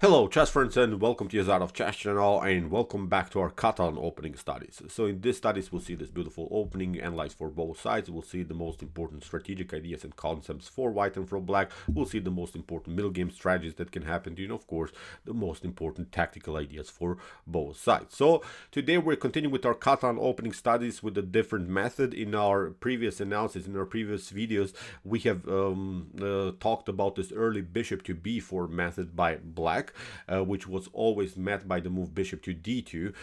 Hello chess friends and welcome to Jozarov chess channel and welcome back to our Catalan opening studies. So in this studies we'll see this beautiful opening analyzed for both sides. We'll see the most important strategic ideas and concepts for white and for black. We'll see the most important middle game strategies that can happen to you, and of course the most important tactical ideas for both sides. So today we're continuing with our Catalan opening studies with a different method. In our previous analysis, in our previous videos, we have talked about this early bishop to b4 method by black. Which was always met by the move bishop to d2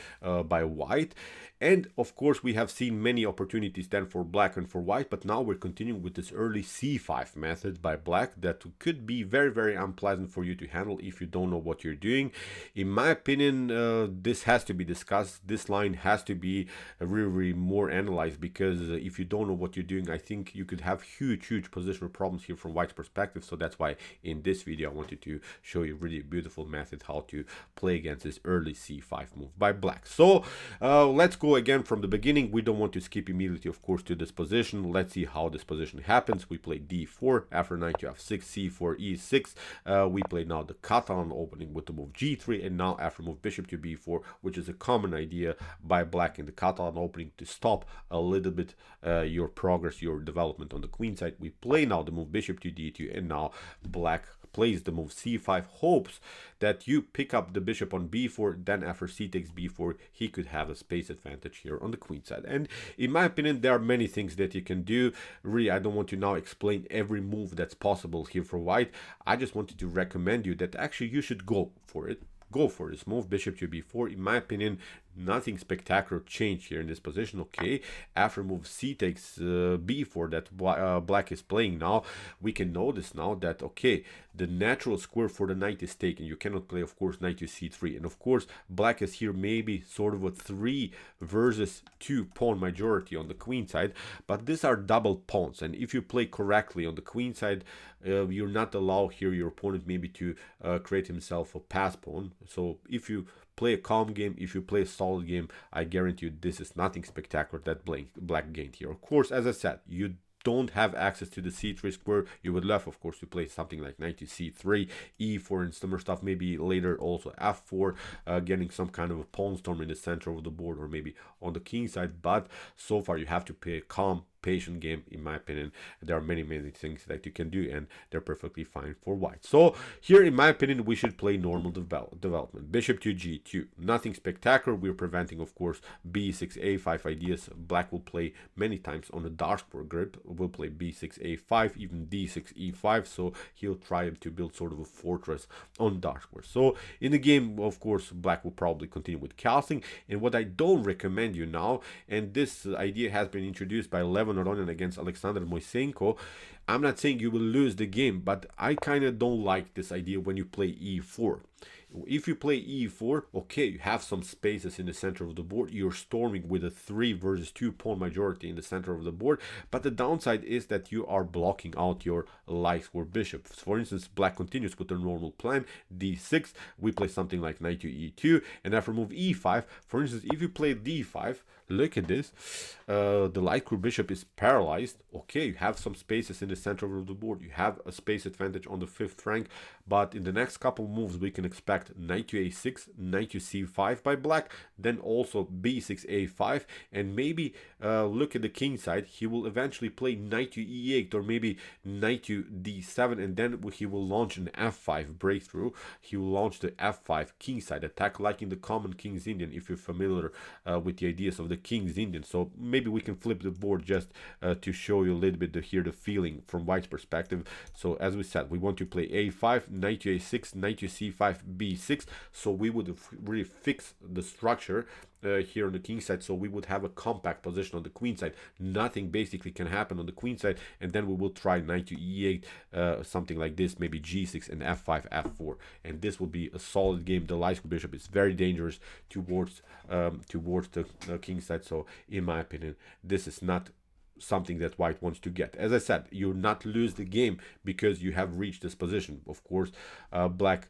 by white. And of course we have seen many opportunities then for black and for white, but now we're continuing with this early c5 method by black that could be very unpleasant for you to handle if you don't know what you're doing. In my opinion, this has to be discussed. This line has to be really more analyzed, because if you don't know what you're doing, I think you could have huge positional problems here from white's perspective. So that's why in this video I wanted to show you really beautiful method how to play against this early c5 move by black. So let's go again from the beginning. We don't want to skip immediately, of course, to this position. Let's see how this position happens. We play d4 after knight to f6, c4, e6. We play now the Catalan opening with the move g3, and now after move bishop to b4, which is a common idea by black in the Catalan opening to stop a little bit your progress, your development on the queen side. We play now the move bishop to d2, and now black plays the move c5, hopes that you pick up the bishop on b4, then after c takes b4 he could have a space advantage here on the queen side. And in my opinion there are many things that you can do. Really, I don't want to now explain every move that's possible here for white. I just wanted to recommend you that actually you should go for it. Go for this move, bishop to b4. In my opinion, nothing spectacular changed here in this position. Okay, after move c takes b4 that black is playing now, we can notice now that, okay, the natural square for the knight is taken. You cannot play, of course, knight to c3. And of course, black is here maybe sort of a 3 versus 2 pawn majority on the queen side. But these are double pawns. And if you play correctly on the queen side, you're not allowed here your opponent maybe to create himself a pass pawn. So if you play a calm game, if you play a solid game, I guarantee you this is nothing spectacular that black gained here. Of course, as I said, you don't have access to the c3 square. You would love, of course, to play something like knight to c3, e4 and similar stuff. Maybe later also f4, getting some kind of a pawn storm in the center of the board, or maybe on the king side. But so far you have to play a calm, patient game. In my opinion, there are many things that you can do, and they're perfectly fine for white. So here, in my opinion, we should play normal development. Bishop to g2, nothing spectacular. We're preventing, of course, b6 a5 ideas. Black will play many times on the dark square grip. Will play b6 a5, even d6 e5. So he'll try to build sort of a fortress on dark square. So in the game, of course, black will probably continue with castling. And what I don't recommend you now, and this idea has been introduced by Levan against Alexander Moisenko. I'm not saying you will lose the game, but I kind of don't like this idea when you play e4. If you play e4, okay, you have some spaces in the center of the board. You're storming with a 3 versus 2 pawn majority in the center of the board. But the downside is that you are blocking out your light square bishop. For instance, black continues with the normal plan, d6. We play something like knight to e2, and after move e5. For instance, if you play d5, look at this. The light square bishop is paralyzed. Okay, you have some spaces in the center of the board. You have a space advantage on the 5th rank. But in the next couple moves, we can expect knight to a6, knight to c5 by black, then also b6 a5, and maybe look at the king side. He will eventually play knight to e8, or maybe knight to d7, and then he will launch an f5 breakthrough. He will launch the f5 king side attack, like in the common King's Indian, if you're familiar with the ideas of the King's Indian. So maybe we can flip the board just to show you a little bit here the feeling from white's perspective. So as we said, we want to play a5, knight to a6, knight to c5, b6. So we would really fix the structure here on the king side, so we would have a compact position on the queen side. Nothing basically can happen on the queen side, and then we will try knight to e8, something like this, maybe g6 and f5, f4, and this will be a solid game. The light square bishop is very dangerous towards the king side. So in my opinion, this is not something that white wants to get. As I said, you'll not lose the game because you have reached this position. Of course, black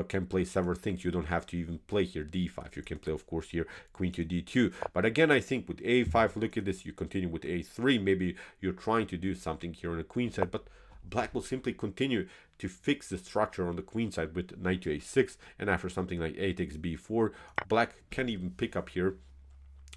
can play several things. You don't have to even play here d5. You can play, of course, here queen to d2. But again, I think with a5, look at this, you continue with a3. Maybe you're trying to do something here on the queen side, but black will simply continue to fix the structure on the queen side with knight to a6, and after something like a takes b4, black can even pick up here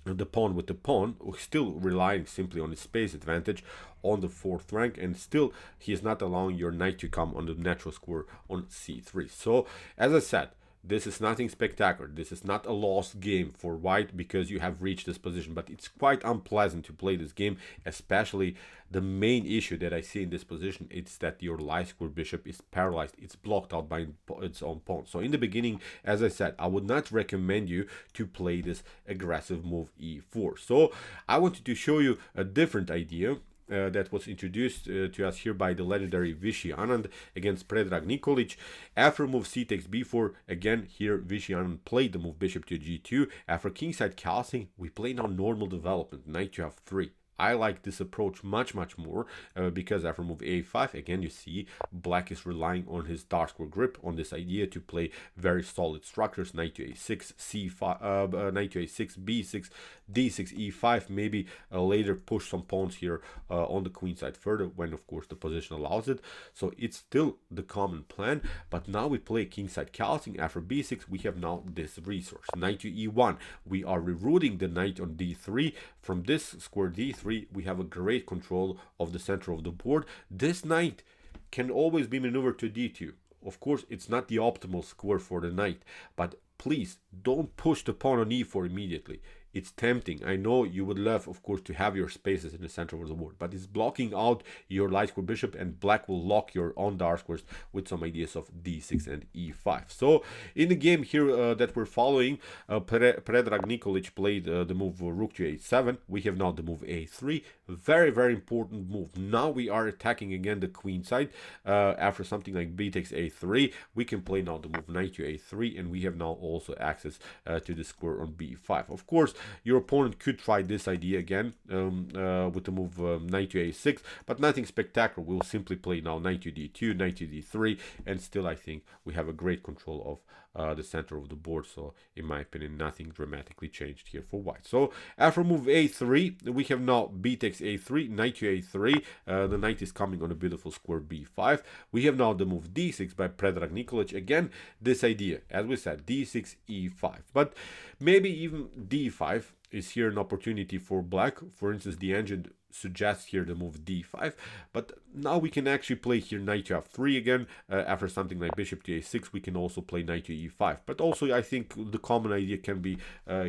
the pawn with the pawn, still relying simply on his space advantage on the fourth rank, and still he is not allowing your knight to come on the natural square on c3. So as I said, this is nothing spectacular. This is not a lost game for white because you have reached this position, but it's quite unpleasant to play this game, especially the main issue that I see in this position is that your light square bishop is paralyzed. It's blocked out by its own pawn. So in the beginning, as I said, I would not recommend you to play this aggressive move e4. So I wanted to show you a different idea that was introduced to us here by the legendary Vishy Anand against Predrag Nikolić. After move c takes b4, again here Vishy Anand played the move bishop to g2. After kingside castling, we play now normal development, knight to f3. I like this approach much more because after move a5, again you see black is relying on his dark square grip, on this idea to play very solid structures, knight to a6, c5, knight to a6, b6, d6, e5, maybe later push some pawns here on the queen side further when of course the position allows it. So it's still the common plan, but now we play kingside castling. After b6 we have now this resource, knight to e1. We are rerouting the knight on d3. From this square d3 we have a great control of the center of the board. This knight can always be maneuvered to d2. Of course, it's not the optimal square for the knight, but please don't push the pawn on e4 immediately. It's tempting. I know you would love, of course, to have your spaces in the center of the board, but it's blocking out your light square bishop, and black will lock your own dark squares with some ideas of d6 and e5. So in the game here that we're following, Predrag Nikolić played the move rook to a7. We have now the move a3. Very important move. Now we are attacking again the queen side. After something like b takes a3, we can play now the move knight to a3, and we have now also access to the square on b5. Of course, your opponent could try this idea again with the move knight to a6, but nothing spectacular. We'll simply play now knight to d2, knight to d3, and still I think we have a great control of the center of the board. So in my opinion, nothing dramatically changed here for white. So after move a3, we have now b takes a3, knight to a3. The knight is coming on a beautiful square b5. We have now the move d6 by Predrag Nikolić. Again, this idea, as we said, d6, e5, but maybe even d5 is here an opportunity for black. For instance, the engine suggests here the move d5, but now we can actually play here knight to f3 again. After something like bishop to a6, we can also play knight to e5, but also I think the common idea can be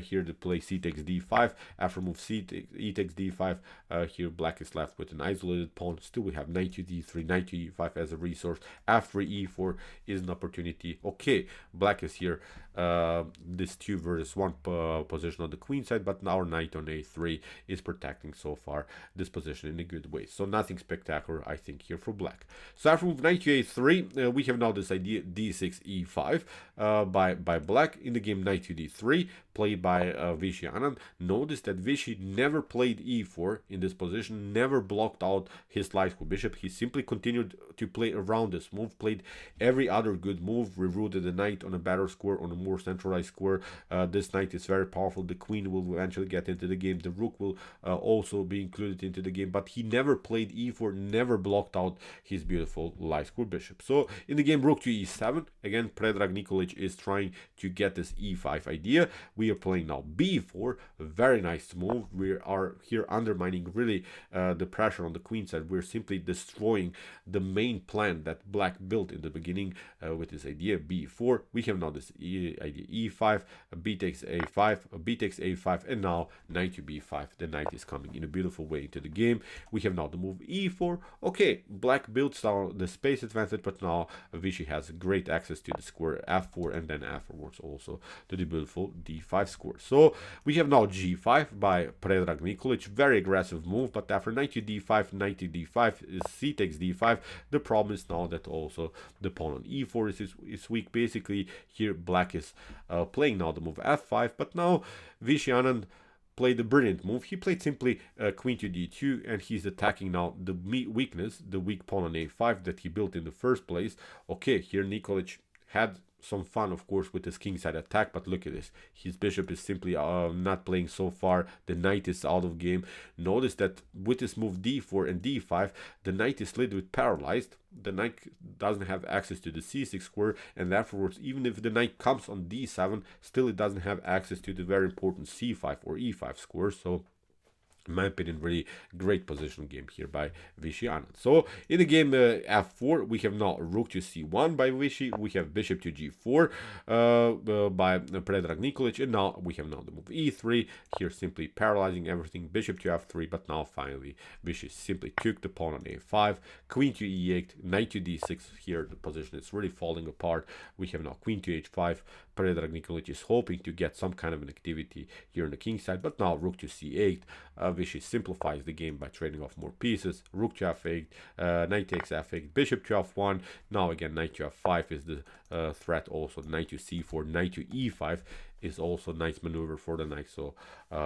here to play c takes d5. After move e takes d5, here black is left with an isolated pawn. Still we have knight to d3, knight to e5 as a resource. After e4 is an opportunity. Okay, black is here this 2 versus 1 position on the queen side, but now our knight on a3 is protecting so far this position in a good way. So nothing spectacular, I think, here for black. So after move knight to a3, we have now this idea d6, e5 by black. In the game knight to d3, played by Vishy Anand. Notice that Vishy never played e4 in this position, never blocked out his light square bishop. He simply continued to play around this move, played every other good move, rerouted the knight on a better square, on a more centralized square. This knight is very powerful. The queen will eventually get into the game. The rook will also be included into the game, but he never played e4, never blocked out his beautiful light square bishop. So in the game rook to e7, again Predrag Nikolić is trying to get this e5 idea. We are playing now b4, a very nice move. We are here undermining really the pressure on the queen side. We're simply destroying the main plan that black built in the beginning with this idea b4. We have now this idea e5, b takes a5, b takes a5, and now knight to b5. The knight is coming in a beautiful way into the game. We have now the move e4. Okay, black builds down the space advantage, but now Vishy has great access to the square f4, and then afterwards also to the beautiful d5 square. So we have now g5 by Predrag Nikolić. Very aggressive move, but after knight to d5, knight to d5, c takes d5. The problem is now that also the pawn on e4 is weak. Basically here black is playing now the move f5, but now Vishy Anand played a brilliant move. He played simply queen to d2, and he's attacking now the weakness, the weak pawn on a5 that he built in the first place. Okay, here Nikolić had some fun, of course, with his kingside attack, but look at this. His bishop is simply not playing so far. The knight is out of game. Notice that with this move d4 and d5, the knight is a little bit paralyzed. The knight doesn't have access to the c6 square, and afterwards, even if the knight comes on d7, still it doesn't have access to the very important c5 or e5 square. So in my opinion, really great position game here by Vishy Anand. So in the game f4, we have now rook to c1 by Vishy, we have bishop to g4 by Predrag Nikolić, and now we have now the move e3, here simply paralyzing everything, bishop to f3, but now finally Vishy simply took the pawn on a5, queen to e8, knight to d6, here the position is really falling apart, we have now queen to h5, Predrag Nikolić is hoping to get some kind of an activity here on the king side, but now rook to c8, Vishy simplifies the game by trading off more pieces, rook to f8, knight takes f8, bishop to f1, now again knight to f5 is the threat, also knight to c4, knight to e5 is also nice maneuver for the knight. So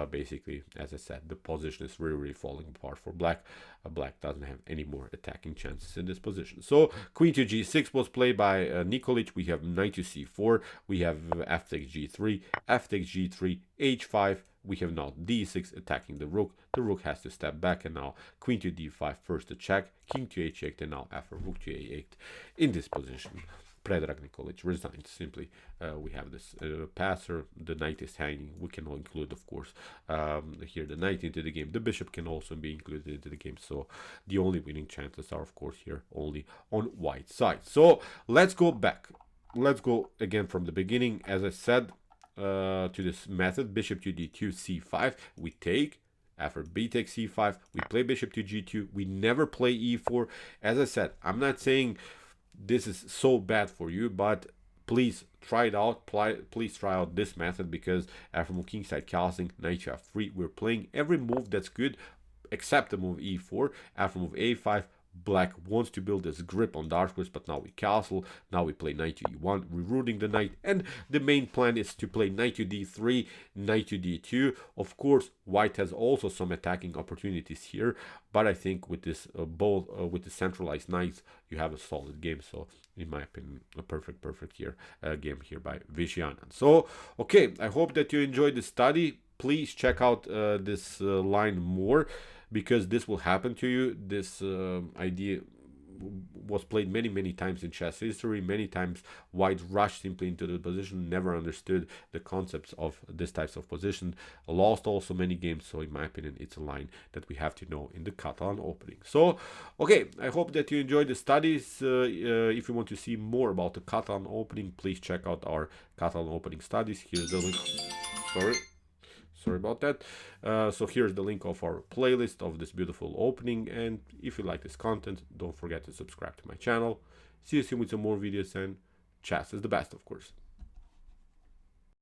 basically, as I said, the position is really falling apart for black. Black doesn't have any more attacking chances in this position. So queen to g6 was played by Nikolić. We have knight to c4, we have f takes g3, f takes g3, h5, we have now d6 attacking the rook. The rook has to step back, and now queen to d5, first a check, king to h8, and now after rook to a8. In this position, Predrag Nikolić resigns. Simply, we have this passer, the knight is hanging. We can include, of course, here the knight into the game. The bishop can also be included into the game. So the only winning chances are, of course, here only on white side. So let's go back. Let's go again from the beginning. As I said, to this method, bishop to d2, c5, we take. After b takes c5, we play bishop to g2. We never play e4. As I said, I'm not saying this is so bad for you, but please try it out. Please try out this method, because after move kingside castling, knight to f3, we're playing every move that's good except the move e4. After move a5, black wants to build this grip on dark squares, but now we castle. Now we play knight to e1, rerouting the knight, and the main plan is to play knight to d3, knight to d2. Of course, white has also some attacking opportunities here, but I think with this with the centralized knights, you have a solid game. So in my opinion, a perfect here game here by Vishy Anand. So okay, I hope that you enjoyed the study. Please check out this line more, because this will happen to you. This idea was played many times in chess history. Many times white rushed simply into the position, never understood the concepts of this types of position, lost also many games. So in my opinion, it's a line that we have to know in the Catalan opening. So okay, I hope that you enjoyed the studies. If you want to see more about the Catalan opening, please check out our Catalan opening studies. Here's the link. Sorry about that. So here's the link of our playlist of this beautiful opening, and if you like this content, don't forget to subscribe to my channel. See you soon with some more videos, and chess is the best, of course.